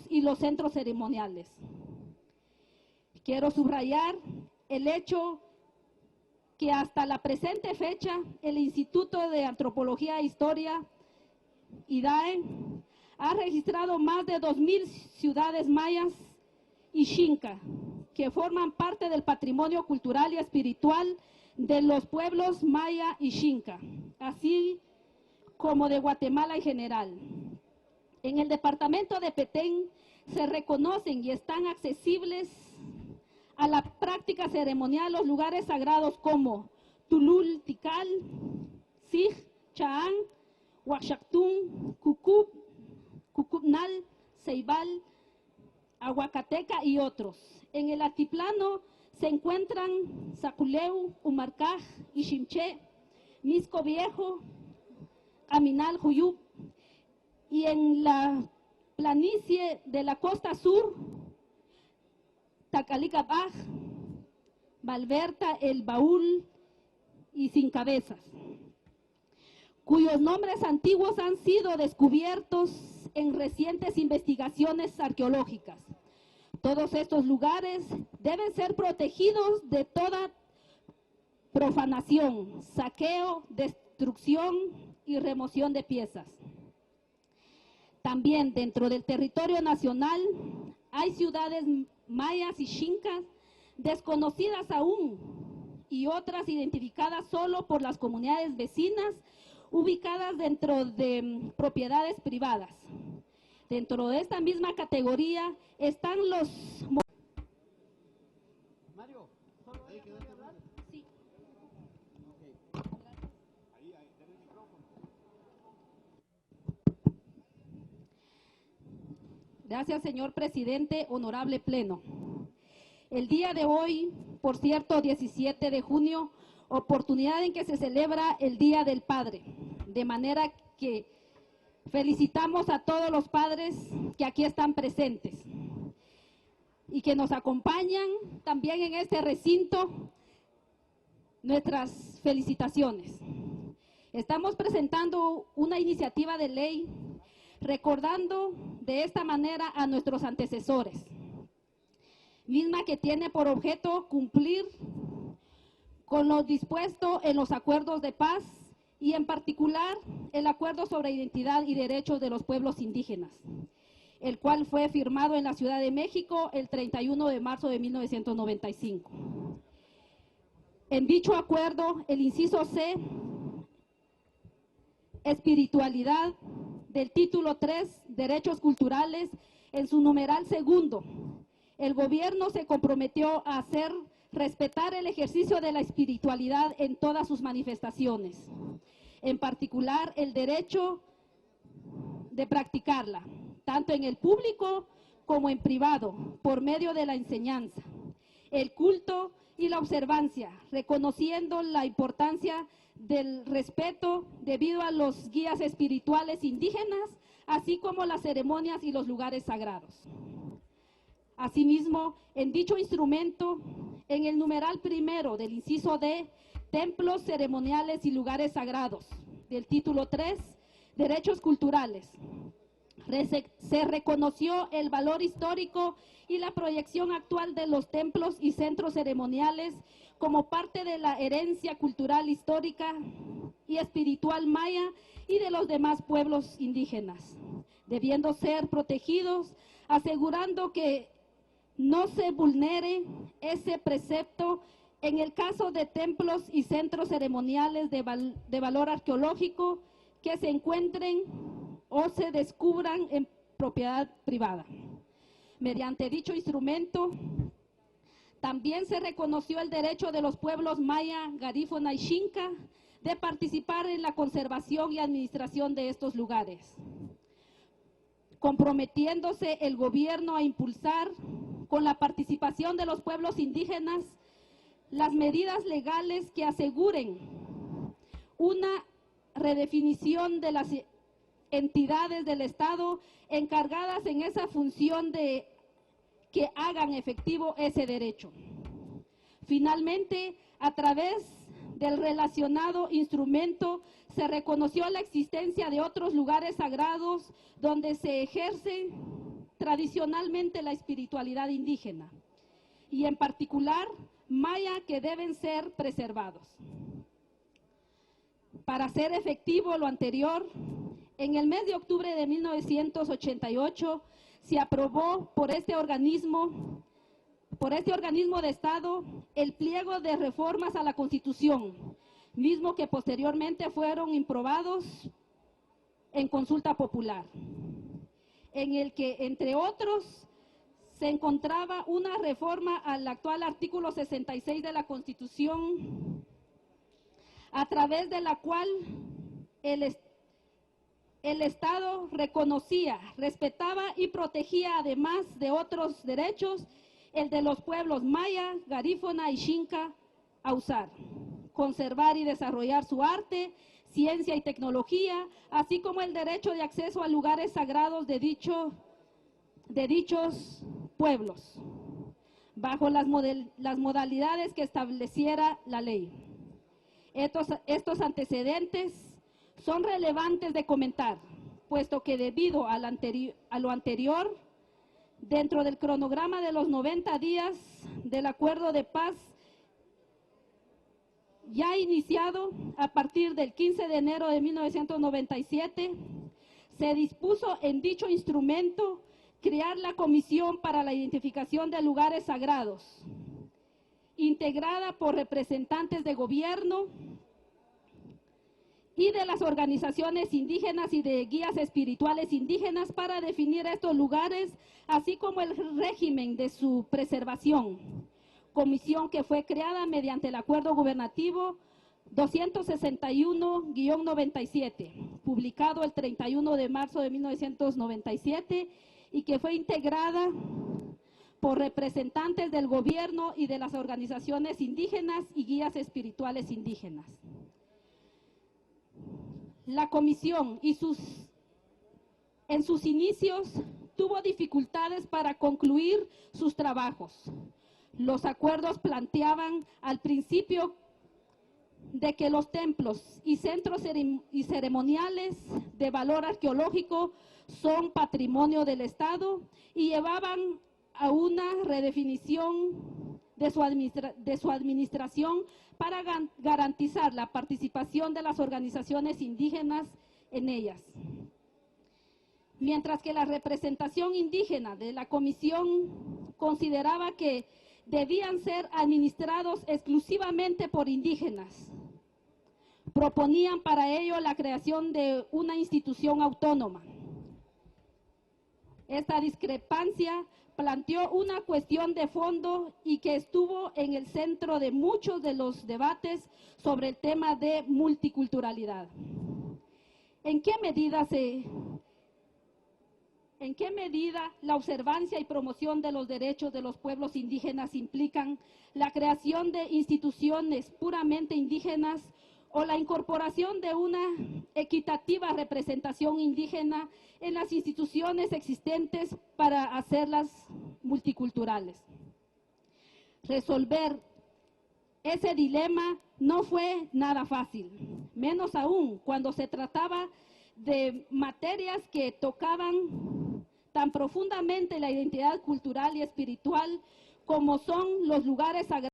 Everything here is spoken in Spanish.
y los centros ceremoniales. Quiero subrayar el hecho que hasta la presente fecha el Instituto de Antropología e Historia, IDAE, ha registrado más de 2.000 ciudades mayas y xinca, que forman parte del patrimonio cultural y espiritual de los pueblos maya y xinca, así como de Guatemala en general. En el departamento de Petén se reconocen y están accesibles a la práctica ceremonial los lugares sagrados como Tulul Tikal, Sig, Chaán, Huaxactún, Cucupnal, Ceibal, Aguacateca y otros. En el altiplano se encuentran Zaculeu, Humarcaj, Iximché, Misco Viejo, Aminal, Juyup, y en la planicie de la costa sur, Tacalicabaj, Valverta, El Baúl y Sin Cabezas, cuyos nombres antiguos han sido descubiertos en recientes investigaciones arqueológicas. Todos estos lugares deben ser protegidos de toda profanación, saqueo, destrucción y remoción de piezas. También dentro del territorio nacional hay ciudades mayas y xincas desconocidas aún y otras identificadas solo por las comunidades vecinas ubicadas dentro de propiedades privadas. Dentro de esta misma categoría están los... Mario, ¿solo voy a poder hablar? Sí. Gracias, señor presidente, honorable pleno. El día de hoy, por cierto, 17 de junio, oportunidad en que se celebra el Día del Padre, de manera que felicitamos a todos los padres que aquí están presentes y que nos acompañan también en este recinto. Nuestras felicitaciones. Estamos presentando una iniciativa de ley recordando de esta manera a nuestros antecesores, misma que tiene por objeto cumplir con lo dispuesto en los acuerdos de paz y en particular el acuerdo sobre identidad y derechos de los pueblos indígenas, el cual fue firmado en la Ciudad de México el 31 de marzo de 1995. En dicho acuerdo, el inciso C, espiritualidad, del título 3, derechos culturales, en su numeral segundo, el gobierno se comprometió a hacer respetar el ejercicio de la espiritualidad en todas sus manifestaciones, en particular el derecho de practicarla, tanto en el público como en privado, por medio de la enseñanza, el culto y la observancia, reconociendo la importancia del respeto debido a los guías espirituales indígenas, así como las ceremonias y los lugares sagrados. Asimismo, en dicho instrumento, en el numeral primero del inciso D, templos ceremoniales y lugares sagrados, del título 3, derechos culturales, se reconoció el valor histórico y la proyección actual de los templos y centros ceremoniales como parte de la herencia cultural, histórica y espiritual maya y de los demás pueblos indígenas, debiendo ser protegidos, asegurando que no se vulnere ese precepto en el caso de templos y centros ceremoniales de valor arqueológico que se encuentren o se descubran en propiedad privada. Mediante dicho instrumento, también se reconoció el derecho de los pueblos maya, garífuna y xinca de participar en la conservación y administración de estos lugares, comprometiéndose el gobierno a impulsar, con la participación de los pueblos indígenas, las medidas legales que aseguren una redefinición de las entidades del Estado encargadas en esa función de que hagan efectivo ese derecho. Finalmente, a través del relacionado instrumento, se reconoció la existencia de otros lugares sagrados donde se ejercen tradicionalmente la espiritualidad indígena, y en particular maya, que deben ser preservados. Para hacer efectivo lo anterior, en el mes de octubre de 1988 se aprobó por este organismo de Estado el pliego de reformas a la Constitución, mismo que posteriormente fueron improbados en consulta popular, en el que, entre otros, se encontraba una reforma al actual artículo 66 de la Constitución, a través de la cual el Estado reconocía, respetaba y protegía, además de otros derechos, el de los pueblos maya, garífuna y xinca, a usar, conservar y desarrollar su arte, ciencia y tecnología, así como el derecho de acceso a lugares sagrados de dichos pueblos, bajo las modalidades que estableciera la ley. Estos antecedentes son relevantes de comentar, puesto que debido a lo anterior, dentro del cronograma de los 90 días del acuerdo de paz ya iniciado a partir del 15 de enero de 1997, se dispuso en dicho instrumento crear la Comisión para la Identificación de Lugares Sagrados, integrada por representantes de gobierno y de las organizaciones indígenas y de guías espirituales indígenas para definir estos lugares, así como el régimen de su preservación. Comisión que fue creada mediante el Acuerdo Gubernativo 261-97, publicado el 31 de marzo de 1997, y que fue integrada por representantes del gobierno y de las organizaciones indígenas y guías espirituales indígenas. La comisión en sus inicios tuvo dificultades para concluir sus trabajos. Los acuerdos planteaban al principio de que los templos y centros y ceremoniales de valor arqueológico son patrimonio del Estado y llevaban a una redefinición de su administración para garantizar la participación de las organizaciones indígenas en ellas. Mientras que la representación indígena de la comisión consideraba que debían ser administrados exclusivamente por indígenas. Proponían para ello la creación de una institución autónoma. Esta discrepancia planteó una cuestión de fondo y que estuvo en el centro de muchos de los debates sobre el tema de multiculturalidad. ¿En qué medida la observancia y promoción de los derechos de los pueblos indígenas implican la creación de instituciones puramente indígenas o la incorporación de una equitativa representación indígena en las instituciones existentes para hacerlas multiculturales? Resolver ese dilema no fue nada fácil, menos aún cuando se trataba de materias que tocaban tan profundamente la identidad cultural y espiritual como son los lugares sagrados